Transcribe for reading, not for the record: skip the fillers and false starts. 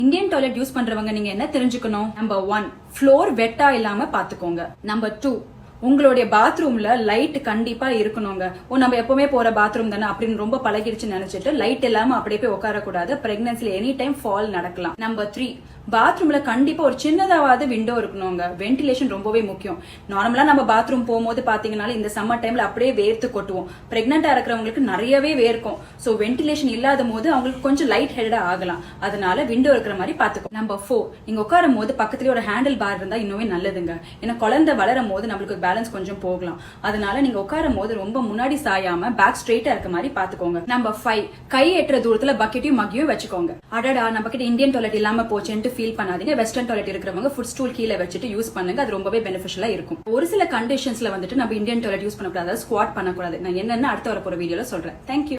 Indian toilet use பண்றவங்க நீங்க என்ன தெரிஞ்சுக்கணும்? நம்பர் 1, ஃப்ளோர் வெட்டா இல்லாம பாத்துக்கோங்க. நம்பர் 2, உங்களுடைய பாத்ரூம்ல லைட் கண்டிப்பா இருக்கணுங்க. நம்ம எப்பவுமே போற பாத்ரூம் தானே அப்படின்னு ரொம்ப பழகிடுச்சு நினைச்சிட்டு லைட் இல்லாம அப்படியே போய் உட்காரக்கூடாது. பிரெக்னன்சில எனி டைம் ஃபால் நடக்கலாம். நம்பர் 3, பாத்ரூம்ல கண்டிப்பா ஒரு சின்னதாவது விண்டோ இருக்கணுங்க. வென்டிலேஷன் ரொம்பவே முக்கியம். நார்மலா நம்ம பாத்ரூம் போகும்போது பாத்தீங்கன்னா இந்த சம்மர் டைம்ல அப்படியே வேர்த்து கொட்டுவோம். பிரெக்னண்டா இருக்கிறவங்களுக்கு நிறையவே வேர்க்கும். சோ வென்டிலேஷன் இல்லாத போது அவங்களுக்கு கொஞ்சம் லைட் ஹெடா ஆகலாம். அதனால விண்டோ இருக்கிற மாதிரி பாத்துக்கோ. நம்பர் 4, நீங்க உட்காரும் போது பக்கத்துலயே ஒரு ஹேண்டில் பார் இருந்தா இன்னுமே நல்லதுங்க. ஏன்னா குழந்தை வளரும் போது நம்மளுக்கு பேலன்ஸ் கொஞ்சம் போகலாம். அதனால நீங்க உட்காரும் போது ரொம்ப முன்னாடி சாயாம பேக் ஸ்ட்ரெயிட்டா இருக்க மாதிரி பாத்துக்கோங்க. நம்பர் 5, கை எட்டுற தூரத்துல பக்கெட்டையும் மக்கியும் வச்சுக்கோங்க. அடடா நம்ம கிட்ட இந்தியன் டாய்லெட் இல்லாம போச்சுன்னு ஃபீல் பண்ணாதீங்க. வெஸ்டர்ன் டாய்லெட் இருக்கிறவங்க ஃபுட் ஸ்டூல் கீழே வச்சுட்டு யூஸ் பண்ணுங்க. அது ரொம்பவே பெனிஃபிஷியலா இருக்கும். ஒரு சில கண்டிஷன்ஸ்ல வந்துட்டு நம்ம இந்தியன் டாய்லெட் யூஸ் பண்ணக்கூடாது, ஸ்குவாட் பண்ணக்கூடாது. நான் என்னன்னு அடுத்த வரப்போற வீடியோல சொல்றேன். தேங்க்யூ.